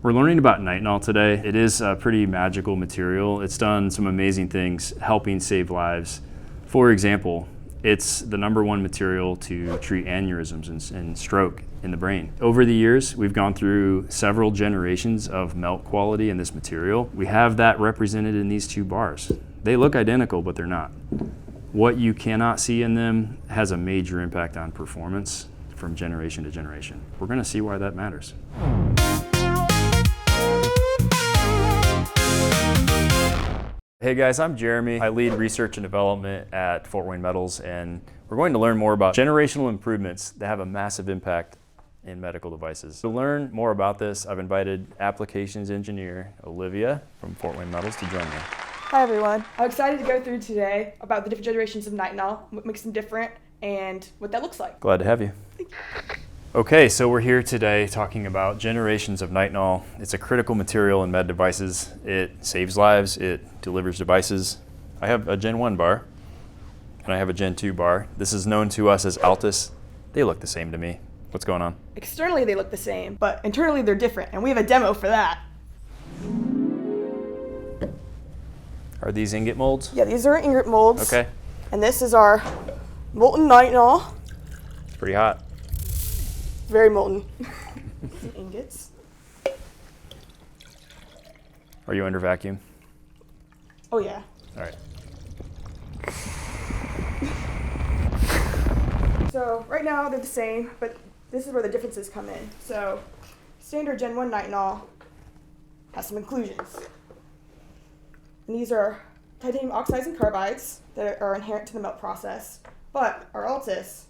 We're learning about nitinol today. It is a pretty magical material. It's done some amazing things helping save lives. For example, it's the #1 material to treat aneurysms and stroke in the brain. Over the years, we've gone through several generations of melt quality in this material. We have that represented in these 2 bars. They look identical, but they're not. What you cannot see in them has a major impact on performance from generation to generation. We're going to see why that matters. Hey guys, I'm Jeremy. I lead research and development at Fort Wayne Metals, and we're going to learn more about generational improvements that have a massive impact in medical devices. To learn more about this, I've invited applications engineer Olivia from Fort Wayne Metals to join me. Hi everyone. I'm excited to go through today about the different generations of nitinol, what makes them different, and what that looks like. Glad to have you. Okay, so we're here today talking about generations of nitinol. It's a critical material in med devices. It saves lives, it delivers devices. I have a Gen 1 bar, and I have a Gen 2 bar. This is known to us as Altus. They look the same to me. What's going on? Externally they look the same, but internally they're different, and we have a demo for that. Are these ingot molds? Yeah, these are ingot molds. Okay. And this is our molten nitinol. It's pretty hot. Very molten. Some ingots. Are you under vacuum? Oh yeah. All right. So right now they're the same, but this is where the differences come in. So standard Gen 1 nitinol has some inclusions. And these are titanium oxides and carbides that are inherent to the melt process, but our Altus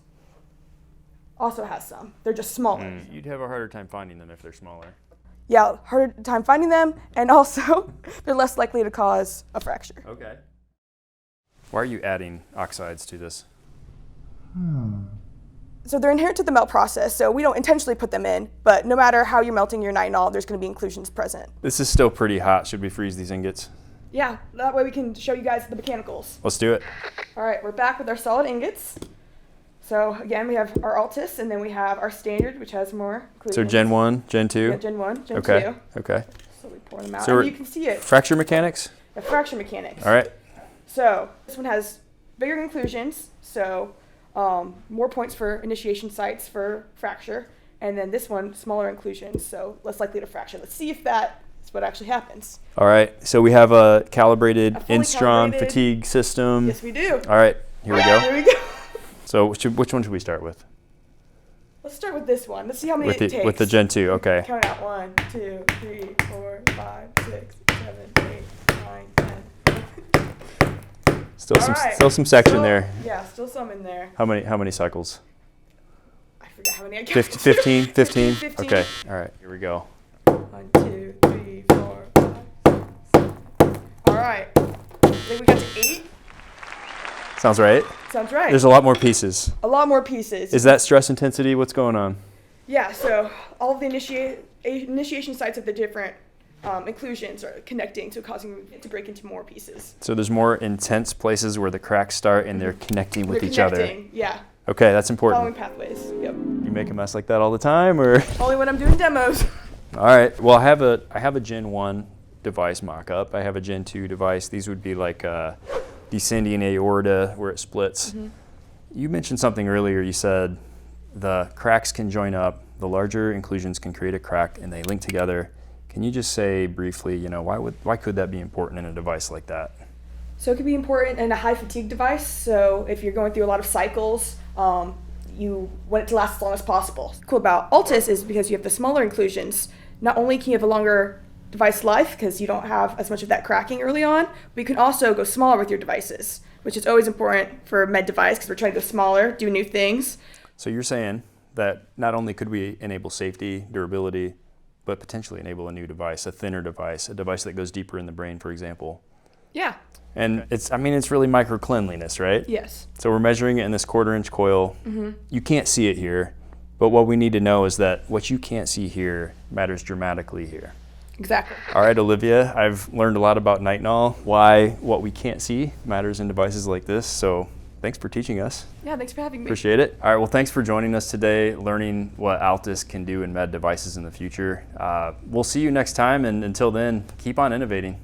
also has some. They're just smaller. You'd have a harder time finding them if they're smaller. Yeah, harder time finding them, and also they're less likely to cause a fracture. Okay. Why are you adding oxides to this? So they're inherent to the melt process, so we don't intentionally put them in, but no matter how you're melting your nitinol, there's going to be inclusions present. This is still pretty hot. Should we freeze these ingots? Yeah, that way we can show you guys the mechanicals. Let's do it. All right, we're back with our solid ingots. So again, we have our Altus, and then we have our standard, which has more inclusions. So Gen 1, Gen 2? Yeah, Gen 1, Gen 2. Okay. So we pour them out, So and you can see it. Fracture mechanics? The fracture mechanics. All right. So this one has bigger inclusions, so more points for initiation sites for fracture, and then this one, smaller inclusions, so less likely to fracture. Let's see if that is what actually happens. All right. So we have a calibrated fully Instron calibrated fatigue system. Yes, we do. All right. Here we go. Here we go. So which one should we start with? Let's start with this one. Let's see how many it takes. With the Gen 2, okay. Count out 1, 2, 3, 4, 5, 6, 7, 8, 9, 10. Still some section there. Yeah, still some in there. How many cycles? I forget how many I counted. 15? 15? 15. Okay. All right. Here we go. 1, 2, 3, 4, 5, 6, 7. All right. I think we got to 8. Sounds right. Sounds right. There's a lot more pieces. A lot more pieces. Is that stress intensity? What's going on? Yeah, so all of the initiation sites of the different inclusions are connecting, so causing it to break into more pieces. So there's more intense places where the cracks start and they're connecting with each other. Yeah. Okay, that's important. Following pathways. Yep. You make a mess like that all the time, or? Only when I'm doing demos. All right. Well, I have a Gen 1 device mock-up. I have a Gen 2 device. These would be like descending aorta where it splits. Mm-hmm. You mentioned something earlier. You said the cracks can join up, the larger inclusions can create a crack, and they link together. Can you just say briefly, why could that be important in a device like that? So it could be important in a high fatigue device. So if you're going through a lot of cycles, you want it to last as long as possible. Cool about Altus is because you have the smaller inclusions. Not only can you have a longer device life because you don't have as much of that cracking early on, but you can also go smaller with your devices, which is always important for a med device because we're trying to go smaller, do new things. So you're saying that not only could we enable safety, durability, but potentially enable a new device, a thinner device, a device that goes deeper in the brain, for example. Yeah. And it's really micro cleanliness, right? Yes. So we're measuring it in this 1/4-inch coil. Mm-hmm. You can't see it here, but what we need to know is that what you can't see here matters dramatically here. Exactly. All right, Olivia, I've learned a lot about nitinol, why what we can't see matters in devices like this. So thanks for teaching us. Yeah, thanks for having me. Appreciate it. All right, well, thanks for joining us today, learning what Altus can do in med devices in the future. We'll see you next time, and until then, keep on innovating.